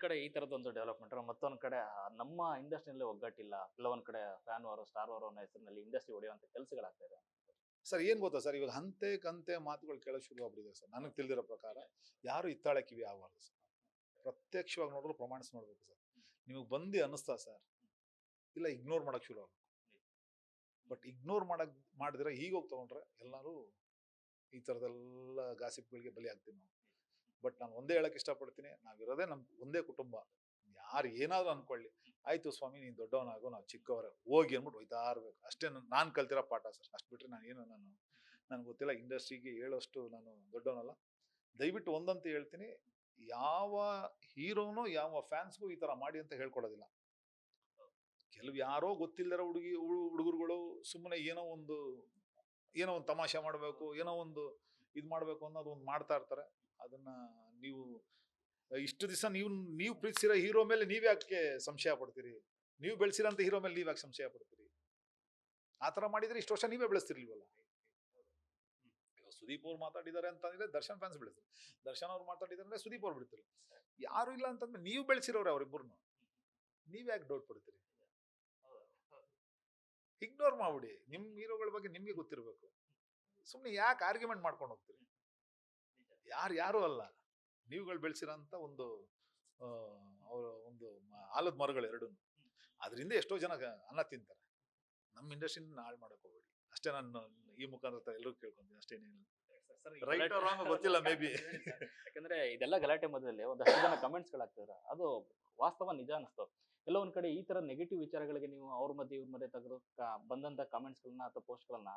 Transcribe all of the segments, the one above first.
ಕಡೆ ಈ ತರದೊಂದು ಡೆವಲಪ್ಮೆಂಟ್, ಮತ್ತೊಂದ್ ಕಡೆ ನಮ್ಮ ಇಂಡಸ್ಟ್ರಿಯಲ್ಲಿ ಒಗ್ಗಟ್ಟಿಲ್ಲ, ಕೆಲವೊಂದ್ ಕಡೆ ಫ್ಯಾನ್ ವಾರು ಸ್ಟಾರ್ ವಾರು ಅನ್ನೋ ಹೆಸರಿನಲ್ಲಿ ಇಂಡಸ್ಟ್ರಿ ಹೊಡೆಯುವಂತ ಕೆಲಸಗಳಾಗ್ತಾ ಇದೆ. ಸರ್ ಏನ್ ಗೊತ್ತಾ ಸರ್, ಇವಾಗ ಹಂತೆ ಕಂತೆ ಮಾತುಗಳು ಕೇಳೋಕೆ ಶುರು ಆಗ್ಬಿಟ್ಟಿದೆ ಸರ್. ನನಗೆ ತಿಳಿದಿರೋ ಪ್ರಕಾರ ಯಾರು ಇತ್ತಾಳೆ ಕಿವಿ ಆಗಬಾರ್ದು ಸರ್. ಪ್ರತ್ಯಕ್ಷವಾಗಿ ನೋಡಿದ್ರು ಪ್ರಮಾಣಿಸಿ ನೋಡ್ಬೇಕು ಸರ್. ನಿಮಗೆ ಬಂದು ಅನ್ನಿಸ್ತಾ ಸರ್, ಇಲ್ಲ ಇಗ್ನೋರ್ ಮಾಡಕ್ ಶುರು ಆಗ್ಬೇಕು. ಬಟ್ ಇಗ್ನೋರ್ ಮಾಡಿದ್ರೆ ಈಗ ಹೋಗಿ ತಗೊಂಡ್ರೆ ಎಲ್ಲರೂ ಈ ತರದೆಲ್ಲ ಗಾಸಿಪ್ಗಳಿಗೆ ಬಲಿ ಆಗ್ತೀವಿ ನಾವು. ಬಟ್ ನಾನು ಒಂದೇ ಹೇಳಕ್ ಇಷ್ಟಪಡ್ತೀನಿ, ನಾವಿರೋದೇ ನಮ್ ಒಂದೇ ಕುಟುಂಬ. ಯಾರು ಏನಾದ್ರು ಅನ್ಕೊಳ್ಳಿ, ಆಯ್ತು ಸ್ವಾಮಿ ನೀನ್ ದೊಡ್ಡವನಾಗೋ, ನಾವು ಚಿಕ್ಕವರೇ ಹೋಗಿ ಅಂದ್ಬಿಟ್ಟು ಹೋಯ್ತಾ ಇರ್ಬೇಕು ಅಷ್ಟೇ. ನಾನ್ ಕಲ್ತಿರೋ ಪಾಠ ಸರ್. ಅಷ್ಟು ಬಿಟ್ರೆ ನನ್ಗೆ ಗೊತ್ತಿಲ್ಲ, ಇಂಡಸ್ಟ್ರಿಗೆ ಹೇಳೋಷ್ಟು ನಾನು ದೊಡ್ಡವನಲ್ಲ. ದಯವಿಟ್ಟು ಒಂದಂತ ಹೇಳ್ತೀನಿ, ಯಾವ ಹೀರೋನು ಯಾವ ಫ್ಯಾನ್ಸ್ಗೂ ಈ ತರ ಮಾಡಿ ಅಂತ ಹೇಳ್ಕೊಡೋದಿಲ್ಲ. ಕೆಲವು ಯಾರೋ ಗೊತ್ತಿಲ್ಲದಿರೋ ಹುಡುಗರುಗಳು ಸುಮ್ಮನೆ ಏನೋ ಒಂದು ತಮಾಷೆ ಮಾಡ್ಬೇಕು, ಏನೋ ಒಂದು ಇದ್ ಮಾಡ್ಬೇಕು ಅನ್ನೋದು ಒಂದು ಮಾಡ್ತಾ ಇರ್ತಾರೆ. ಅದನ್ನ ನೀವು ಇಷ್ಟು ದಿವಸ ನೀವು ಪ್ರೀತಿಸಿರೋ ಹೀರೋ ಮೇಲೆ ನೀವ್ ಯಾಕೆ ಸಂಶಯ ಪಡ್ತೀರಿ? ನೀವು ಬೆಳೆಸಿರೋಂಥ ಹೀರೋ ಮೇಲೆ ನೀವ್ ಯಾಕೆ ಸಂಶಯ ಪಡ್ತೀರಿ? ಆತರ ಮಾಡಿದ್ರೆ ಇಷ್ಟು ವರ್ಷ ನೀವೇ ಬೆಳೆಸ್ತಿರ್ಲಿಲ್ವಲ್ಲ. ಸುದೀಪ್ ಅವ್ರು ಮಾತಾಡಿದ್ದಾರೆ ಅಂತಂದ್ರೆ ದರ್ಶನ್ ಫ್ಯಾನ್ಸ್ ಬೆಳೆಸ್ತಾರೆ, ದರ್ಶನ್ ಅವ್ರು ಮಾತಾಡಿದಾರೆ ಅಂದ್ರೆ ಸುದೀಪ್ ಅವ್ರು ಬಿಡ್ತಾರೆ. ಯಾರು ಇಲ್ಲ ಅಂತಂದ್ರೆ ನೀವು ಬೆಳೆಸಿರೋರು ಅವ್ರಿಬ್ಬರನ್ನು, ನೀವ್ ಯಾಕೆ ಡೌಟ್ ಪಡ್ತೀರಿ? ಇಗ್ನೋರ್ ಮಾಡ್ಬಿಡಿ. ನಿಮ್ ಹೀರೋಗಳ ಬಗ್ಗೆ ನಿಮ್ಗೆ ಗೊತ್ತಿರ್ಬೇಕು. ಸುಮ್ನೆ ಯಾಕೆ ಆರ್ಗ್ಯುಮೆಂಟ್ ಮಾಡ್ಕೊಂಡು ಹೋಗ್ತೀರಿ? ಯಾರು ಅಲ್ಲ, ನೀವುಗಳು ಬೆಳೆಸಿರೋಂಥ ಒಂದು ಅವರ ಒಂದು ಆಲದ ಮರಗಳು ಎರಡು, ಅದರಿಂದ ಎಷ್ಟೋ ಜನ ಅನ್ನ ತಿಂತಾರೆ. ನಮ್ಮ ಇಂಡಸ್ಟ್ರಿನ ಹಾಳು ಮಾಡಕ್ ಹೋಗ್ಬೇಡಿ ಅಷ್ಟೇ. ನಾನು ಈ ಮುಖಾಂತರ ಎಲ್ಲರೂ ಕೇಳ್ಕೊಂತೀನಿ ಅಷ್ಟೇನೇನು. ರೈಟ್ ಆರ್ ರಾಂಗ್ ಗೊತ್ತಿಲ್ಲ ಮೇ ಬಿ. ಯಾಕಂದ್ರೆ ಇದೆಲ್ಲ ಗಲಾಟೆ ಮಧ್ಯದಲ್ಲಿ ಒಂದಷ್ಟು ಜನ ಕಮೆಂಟ್ಸ್ ಗಳಾಗ್ತಿದ್ರ, ಅದು ವಾಸ್ತವ ನಿಜ ಅನಿಸ್ತು. ಕೆಲವೊಂದ್ ಕಡೆ ಈ ತರ ನೆಗೆಟಿವ್ ವಿಚಾರಗಳಿಗೆ ನೀವು ಅವ್ರ ಮಧ್ಯೆ ಇವ್ರ ಮಧ್ಯೆ ತೆಗೆದು ಬಂದಂತ ಕಮೆಂಟ್ಸ್ ಗಳನ್ನ ಅಥವಾ ಪೋಸ್ಟ್ ಗಳನ್ನ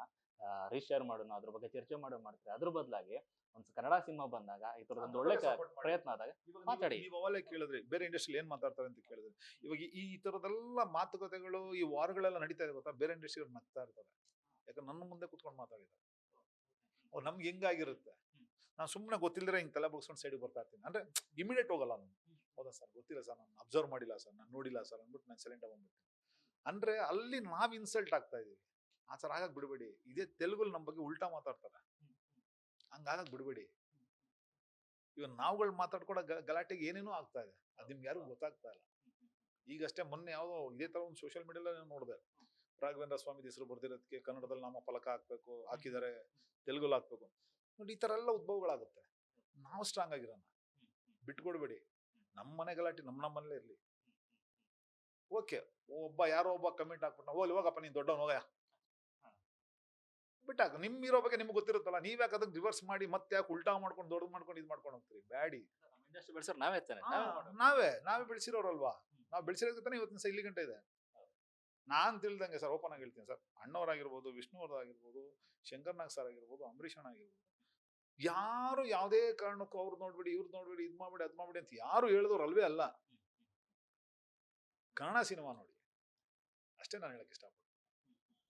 ರೀಶೇರ್ ಮಾಡೋಣ, ಅದ್ರ ಬಗ್ಗೆ ಚರ್ಚೆ ಮಾಡ್ತಾರೆ. ಅದ್ರ ಬದಲಾಗಿ ಒಂದು ಕನ್ನಡ ಸಿನಿಮಾ ಬಂದಾಗ ಈ ತರದೊಂದು ಒಳ್ಳೆ ಪ್ರಯತ್ನ ಆದಾಗ ಮಾತಾಡಿ. ನೀವು ಅವಾಗಲೇ ಕೇಳಿದ್ರಿ ಬೇರೆ ಇಂಡಸ್ಟ್ರಿ ಏನ್ ಮಾತಾಡ್ತಾರೆ ಅಂತ ಕೇಳಿದ್ರಿ. ಇವಾಗ ಈ ತರದೆಲ್ಲ ಮಾತುಕತೆಗಳು, ಈ ವಾರಗಳೆಲ್ಲ ನಡೀತಾ ಇದೆ ಗೊತ್ತಾ, ಬೇರೆ ಇಂಡಸ್ಟ್ರಿ ಅವ್ರು ನಗ್ತಾ ಇರ್ತಾರೆ. ಯಾಕಂದ್ರೆ ನನ್ನ ಮುಂದೆ ಕುತ್ಕೊಂಡು ಮಾತಾಡಿದ್ದಾರೆ. ಅವ್ರು ನಮ್ಗೆ ಹೆಂಗಾಗಿರುತ್ತೆ, ನಾನು ಸುಮ್ಮನೆ ಗೊತ್ತಿಲ್ಲದ್ರೆ ಹಿಂಗೆ ತಲೆ ಬಗ್ಸ್ಕೊಂಡು ಸೈಡಿಗೆ ಬರ್ತಾ ಇರ್ತೀನಿ. ಅಂದ್ರೆ ಇಮಿಡಿಯೇಟ್ ಹೋಗಲ್ಲ ನಾನು. ಹೌದಾ ಸರ್, ಗೊತ್ತಿಲ್ಲ ಸರ್, ನಾನು ಅಬ್ಸರ್ವ್ ಮಾಡಿಲ್ಲ ಸರ್, ನಾನು ನೋಡಿಲ್ಲ ಸರ್ ಅಂದ್ಬಿಟ್ಟು ನಾನು ಸೈಲೆಂಟ್ ಆಗ್ಬಿಡ್ತೀನಿ. ಅಂದ್ರೆ ಅಲ್ಲಿ ನಾವ್ ಇನ್ಸಲ್ಟ್ ಆಗ್ತಾ ಇದೀವಿ. ಆ ಥರ ಆಗಕ್ ಬಿಡಬೇಡಿ. ಇದೇ ತೆಲುಗಲ್ಲಿ ನಮ್ಮ ಬಗ್ಗೆ ಉಲ್ಟಾ ಮಾತಾಡ್ತಾರೆ, ಹಂಗಾಗಕ್ ಬಿಡಬೇಡಿ. ಇವಾಗ ನಾವುಗಳು ಮಾತಾಡ್ಕೊಡೋ ಗಲಾಟೆಗೆ ಏನೇನೋ ಆಗ್ತಾ ಇದೆ, ಅದು ನಿಮ್ಗೆ ಯಾರಿಗೂ ಗೊತ್ತಾಗ್ತಾ ಇಲ್ಲ. ಈಗಷ್ಟೇ ಮೊನ್ನೆ ಯಾವುದೋ ಇದೇ ತರ ಒಂದು ಸೋಷಿಯಲ್ ಮೀಡಿಯಾದಲ್ಲಿ ನೋಡಿದೆ, ರಾಘವೇಂದ್ರ ಸ್ವಾಮಿ ಹೆಸರು ಬರ್ದಿರೋದಕ್ಕೆ ಕನ್ನಡದಲ್ಲಿ ನಾಮ ಫಲಕ ಹಾಕಿದ್ದಾರೆ, ತೆಲುಗಲ್ಲಿ ಹಾಕ್ಬೇಕು. ನೋಡಿ, ಈ ತರ ಎಲ್ಲ ಉದ್ಭವಗಳಾಗುತ್ತೆ. ನಾವು ಸ್ಟ್ರಾಂಗ್ ಆಗಿರೋಣ, ಬಿಟ್ಕೊಡ್ಬೇಡಿ. ನಮ್ಮ ಮನೆ ಗಲಾಟೆ ನಮ್ಮ ಮನೇಲೇ ಇರ್ಲಿ. ಓಕೆ, ಯಾರೋ ಒಬ್ಬ ಕಮೆಂಟ್ ಹಾಕ್ಬಿಟ್ಟು ಹೋಗ್ಲಿ ಹೋಗಪ್ಪ ನೀನ್ ದೊಡ್ಡವನ್ ಹೋಗಯ್ಯ ಬಿಟ್ಟಾಕ. ನಿಮ್ ಇರೋ ಬಗ್ಗೆ ನಿಮ್ಗೆ ಗೊತ್ತಿರುತ್ತಲ್ಲ, ನೀವ್ ಯಾಕೆ ಅದಕ್ಕೆ ರಿವರ್ಸ್ ಮಾಡಿ ಮತ್ತೆ ಯಾಕೆ ಉಲ್ಟಾ ಮಾಡ್ಕೊಂಡು ದೊಡ್ಡ ಮಾಡ್ಕೊಂಡು ಇದು ಮಾಡ್ಕೊಂಡು ಹೋಗ್ತೀರಿ? ಬ್ಯಾಡಿ. ನಾವೇ ಬೆಳೆಸಿರೋರಲ್ವಾ, ನಾವು ಬೆಳೆಸಿರೋದಕ್ಕೆ ಇವತ್ತಿನ ಇಲ್ಲಿ ಗಂಟೆ ಇದೆ. ನಾನ್ ತಿಳಿದಂಗೆ ಸರ್, ಓಪನ್ ಆಗಿ ಹೇಳ್ತೀನಿ ಸರ್, ಅಣ್ಣವರಾಗಿರ್ಬೋದು, ವಿಷ್ಣು ಅವ್ರದ್ದಾಗಿರ್ಬೋದು, ಶಂಕರ್ನಾಗ್ ಸರ್ ಆಗಿರ್ಬೋದು, ಅಂಬರೀಷ್ ಅಣ್ಣ ಆಗಿರ್ಬೋದು, ಯಾರು ಯಾವುದೇ ಕಾರಣಕ್ಕೂ ಅವ್ರು ನೋಡ್ಬೇಡಿ ಇವ್ರು ನೋಡ್ಬೇಡಿ ಇದ್ ಮಾಡ್ಬೇಡಿ ಅದ್ ಮಾಡ್ಬೇಡಿ ಅಂತ ಯಾರು ಹೇಳಿದವ್ರು ಅಲ್ವೇ ಅಲ್ಲ. ಕನ್ನಡ ಸಿನಿಮಾ ನೋಡಿ ಅಷ್ಟೇ ನಾನು ಹೇಳಕ್ ಇಷ್ಟಪಡ್ತೀನಿ.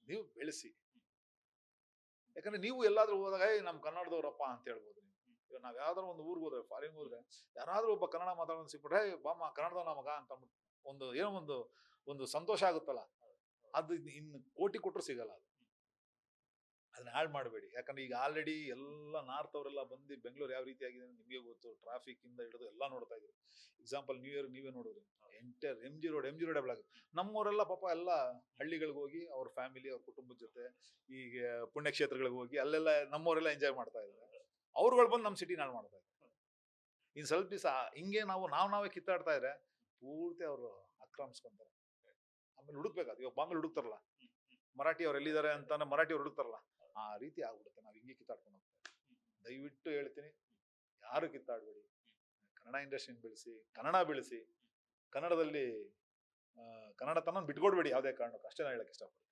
ನೀವು ಬೆಳೆಸಿ. ಯಾಕಂದ್ರೆ ನೀವು ಎಲ್ಲಾದ್ರೂ ಹೋದಾಗ ನಮ್ ಕನ್ನಡದವ್ರಪ್ಪ ಅಂತ ಹೇಳ್ಬೋದು. ನೀವು ನಾವ್ ಯಾವ್ದಾದ್ರು ಒಂದು ಊರ್ಗ್ ಹೋದ್ರೆ, ಫಾರಿನ್ ಹೋದ್ರೆ, ಯಾರಾದ್ರೂ ಒಬ್ಬ ಕನ್ನಡ ಮಾತಾಡೋದು ಸಿಕ್ಬಿಟ್ರೆ ಬಾಮ ಕನ್ನಡದವ ಮಗ ಅಂತ ಒಂದು ಏನೋ ಒಂದು ಸಂತೋಷ ಆಗುತ್ತಲ್ಲ, ಅದು ಇನ್ನು ಕೋಟಿ ಕೊಟ್ಟರು ಸಿಗಲ್ಲ. ಅದನ್ನ ಹಾಳು ಮಾಡಬೇಡಿ. ಯಾಕಂದ್ರೆ ಈಗ ಆಲ್ರೆಡಿ ಎಲ್ಲ ನಾರ್ತ್ ಅವರೆಲ್ಲ ಬಂದು ಬೆಂಗಳೂರು ಯಾವ ರೀತಿ ಆಗಿದೆ ನಿಮಗೆ ಗೊತ್ತು. ಟ್ರಾಫಿಕ್ ಇಂದ ಹಿಡಿದು ಎಲ್ಲ ನೋಡ್ತಾ ಇದ್ರು. ಎಕ್ಸಾಂಪಲ್ ನ್ಯೂ ಇಯರ್ ನೀವೇ ನೋಡಿದ್ರಿ, enter M G road double. ನಮ್ಮವರೆಲ್ಲ ಪಾಪ ಎಲ್ಲ ಹಳ್ಳಿಗಳಿಗೆ ಹೋಗಿ ಅವ್ರ ಫ್ಯಾಮಿಲಿ ಅವ್ರ ಕುಟುಂಬದ ಜೊತೆ ಈಗ ಪುಣ್ಯಕ್ಷೇತ್ರಗಳಿಗೆ ಹೋಗಿ ಅಲ್ಲೆಲ್ಲ ನಮ್ಮವರೆಲ್ಲ ಎಂಜಾಯ್ ಮಾಡ್ತಾ ಇದ್ದಾರೆ. ಅವ್ರುಗಳು ಬಂದು ನಮ್ಮ ಸಿಟಿ ನಾಳು ಮಾಡ್ತಾ ಇದ್ದಾರೆ. ಇನ್ ಸ್ವಲ್ಪ ದಿವಸ ಹಿಂಗೆ ನಾವೇ ಕಿತ್ತಾಡ್ತಾ ಇದ್ರೆ ಪೂರ್ತಿ ಅವರು ಆಕ್ರಮಿಸ್ಕೊಂತಾರೆ. ಆಮೇಲೆ ಹುಡುಕ್ಬೇಕಾದ, ಇವಾಗ ಬಾಂಬೆಲ್ ಹುಡುಕ್ತಾರಲ್ಲ ಮರಾಠಿ ಅವ್ರು ಎಲ್ಲಿದ್ದಾರೆ ಅಂತಾನೆ, ಮರಾಠಿ ಅವ್ರು ಹುಡುಕ್ತಾರಲ್ಲ, ಆ ರೀತಿ ಆಗ್ಬಿಡುತ್ತೆ. ನಾವ್ ಹಿಂಗೆ ಕಿತ್ತಾಡ್ಕೊಂಡು ಹೋಗ್ತೇವೆ. ದಯವಿಟ್ಟು ಹೇಳ್ತೀನಿ, ಯಾರು ಕಿತ್ತಾಡ್ಬೇಡಿ. ಕನ್ನಡ ಇಂಡಸ್ಟ್ರಿನ ಬೆಳೆಸಿ, ಕನ್ನಡ ಬೆಳೆಸಿ, ಕನ್ನಡದಲ್ಲಿ ಕನ್ನಡತನ ಬಿಟ್ಕೊಡ್ಬೇಡಿ ಯಾವುದೇ ಕಾರಣಕ್ಕೂ. ಅಷ್ಟೇ ನಾನು ಹೇಳಕ್ ಇಷ್ಟಪಡ್ತೀನಿ.